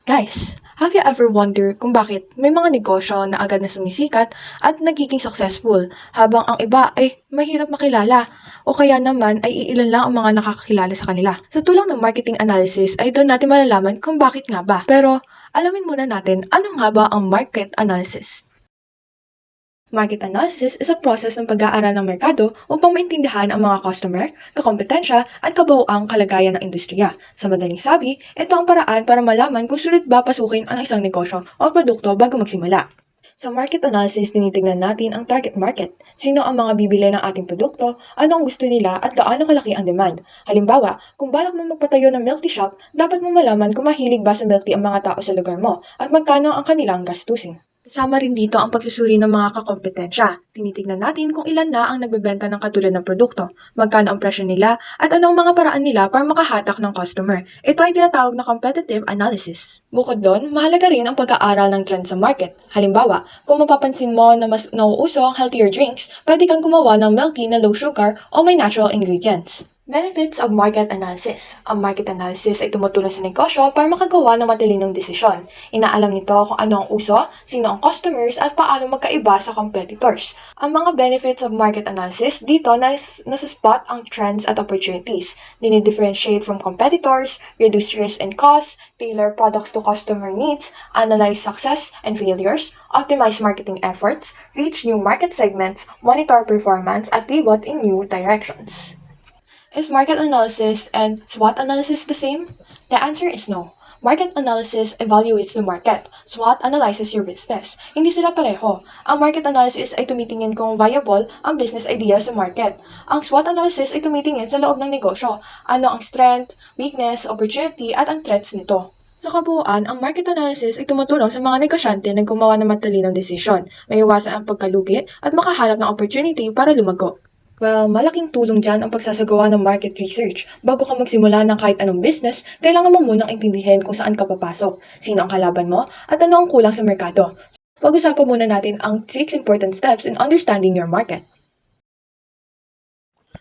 Guys, have you ever wondered kung bakit may mga negosyo na agad na sumisikat at nagiging successful habang ang iba ay mahirap makilala o kaya naman ay iilan lang ang mga nakakakilala sa kanila? Sa tulong ng marketing analysis ay doon natin malalaman kung bakit nga ba. Pero alamin muna natin ano nga ba ang market analysis. Market analysis is a process ng pag-aaral ng merkado upang maintindihan ang mga customer, kakompetensya at kabuuang kalagayan ng industriya. Sa madaling sabi, ito ang paraan para malaman kung sulit ba pasukin ang isang negosyo o produkto bago magsimula. Sa market analysis, tinitingnan natin ang target market. Sino ang mga bibili ng ating produkto, ano ang gusto nila at gaano kalaki ang demand. Halimbawa, kung balak mo magpatayo ng milk tea shop, dapat mo malaman kung mahilig ba sa milk tea ang mga tao sa lugar mo at magkano ang kanilang gastusin. Kasama rin dito ang pagsusuri ng mga kakompetensya. Tinitingnan natin kung ilan na ang nagbebenta ng katulad ng produkto, magkano ang presyo nila, at anong mga paraan nila para makahatak ng customer. Ito ay tinatawag na competitive analysis. Bukod doon, mahalaga rin ang pag-aaral ng trend sa market. Halimbawa, kung mapapansin mo na mas nauuso ang healthier drinks, pwede kang gumawa ng milk tea na low sugar o may natural ingredients. Benefits of market analysis. Ang market analysis ay tumutulong sa negosyo para makagawa ng matalinong desisyon. Inaalam nito kung ano ang uso, sino ang customers, at paano magkaiba sa competitors. Ang mga benefits of market analysis, dito nasa-spot ang trends at opportunities. Dinidifferentiate from competitors, reduce risk and costs, tailor products to customer needs, analyze success and failures, optimize marketing efforts, reach new market segments, monitor performance, at pivot in new directions. Is market analysis and SWOT analysis the same? The answer is no. Market analysis evaluates the market. SWOT analyzes your business. Hindi sila pareho. Ang market analysis ay tumitingin kung viable ang business idea sa market. Ang SWOT analysis ay tumitingin sa loob ng negosyo. Ano ang strength, weakness, opportunity, at ang threats nito. Sa kabuuan, ang market analysis ay tumutulong sa mga negosyante na gumawa ng matalinong desisyon, may iwasan ang pagkalugi, at makahanap ng opportunity para lumago. Well, malaking tulong dyan ang pagsasagawa ng market research. Bago ka magsimula ng kahit anong business, kailangan mo munang intindihin kung saan ka papasok, sino ang kalaban mo, at ano ang kulang sa merkado. Pag-usapan muna natin ang 6 important steps in understanding your market.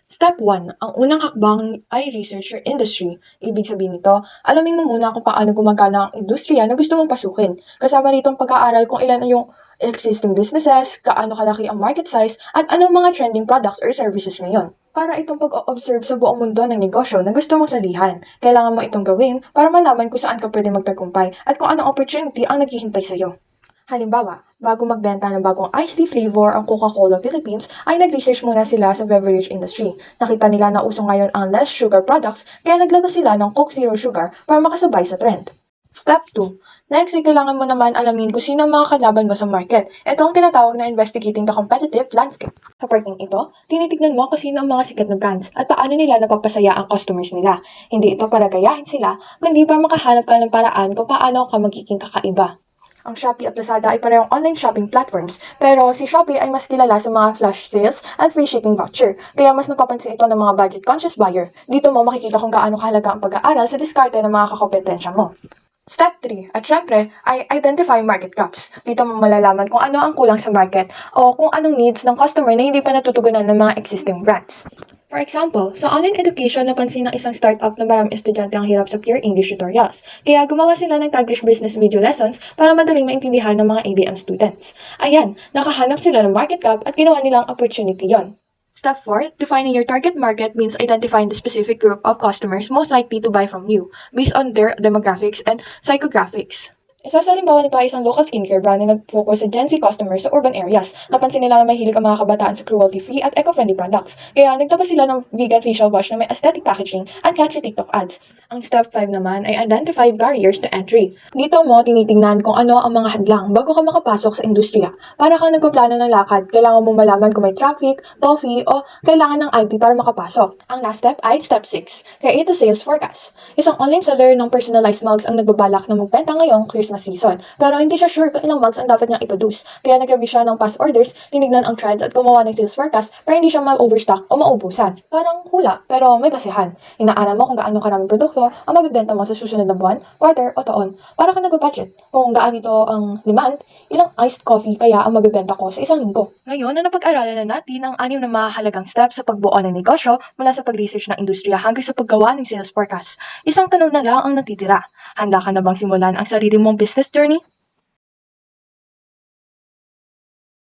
Step 1. Ang unang hakbang ay research your industry. Ibig sabihin nito, alamin mo muna kung paano gumagana ang industriya na gusto mong pasukin. Kasama rito ang pag-aaral kung ilan yung existing businesses, kaano kalaki ang market size, at anong mga trending products or services ngayon. Para itong pag-observe sa buong mundo ng negosyo na gusto mong salihan, kailangan mo itong gawin para malaman kung saan ka pwede magtagumpay at kung anong opportunity ang naghihintay sa'yo. Halimbawa, bago magbenta ng bagong iced tea flavor ang Coca-Cola Philippines, ay nag-research muna sila sa beverage industry. Nakita nila na uso ngayon ang less sugar products, kaya naglabas sila ng Coke Zero Sugar para makasabay sa trend. Step 2. Next, ay kailangan mo naman alamin kung sino ang mga kalaban mo sa market. Ito ang tinatawag na investigating the competitive landscape. Sa parting ito, tinitignan mo kung sino ang mga sikat na brands at paano nila napapasaya ang customers nila. Hindi ito para gayahin sila, kundi para makahanap ka ng paraan kung paano ka magiging kakaiba. Ang Shopee at Lazada ay parehong online shopping platforms, pero si Shopee ay mas kilala sa mga flash sales at free shipping voucher, kaya mas napapansin ito ng mga budget-conscious buyer. Dito mo makikita kung gaano kahalaga ang pag-aaral sa diskarte ng mga kakompetensya mo. Step 3, at syempre, ay identify market gaps. Dito mo malalaman kung ano ang kulang sa market o kung anong needs ng customer na hindi pa natutugunan ng mga existing brands. For example, sa online education, napansin ng isang startup na maraming estudyante ang hirap sa pure English tutorials. Kaya gumawa sila ng Taglish Business Video Lessons para madaling maintindihan ng mga ABM students. Ayan, nakahanap sila ng market gap at ginawa nilang opportunity yon. Step 4, defining your target market means identifying the specific group of customers most likely to buy from you based on their demographics and psychographics. Isa sa halimbawa nito ay isang local skincare brand na nag-focus sa Gen Z customers sa urban areas. Napansin nila na mahilig ang mga kabataan sa cruelty-free at eco-friendly products. Kaya nagtapos sila ng vegan facial wash na may aesthetic packaging at catchy TikTok ads. Ang step 5 naman ay identify barriers to entry. Dito mo tinitingnan kung ano ang mga hadlang bago ka makapasok sa industriya. Para kang nagpaplano ng lakad, kailangan mo malaman kung may traffic, toffee, o kailangan ng IT para makapasok. Ang last step ay step 6, create a sales forecast. Isang online seller ng personalized mugs ang nagbabalak na magbenta ngayong Christmas Christmas season. Pero hindi siya sure kung ilang mugs ang dapat niyang i-produce. Kaya nag-review siya ng past orders, tinignan ang trends at gumawa ng sales forecast para hindi siya ma-overstock o maubusan. Parang hula, pero may basehan. Inaaral mo kung gaano karaming produkto ang mabibenta mo sa susunod na buwan, quarter o taon. Para ka nag-budget. Kung gaanito ang demand, ilang iced coffee kaya ang mabibenta ko sa isang linggo. Ngayon na napag-aralan na natin ang 6 na mahalagang steps sa pagbuo ng negosyo mula sa pag-research ng industriya hanggang sa paggawa ng sales forecast. Isang tanong na lang ang natitira. Handa ka na bang simulan ang sarili mong business journey?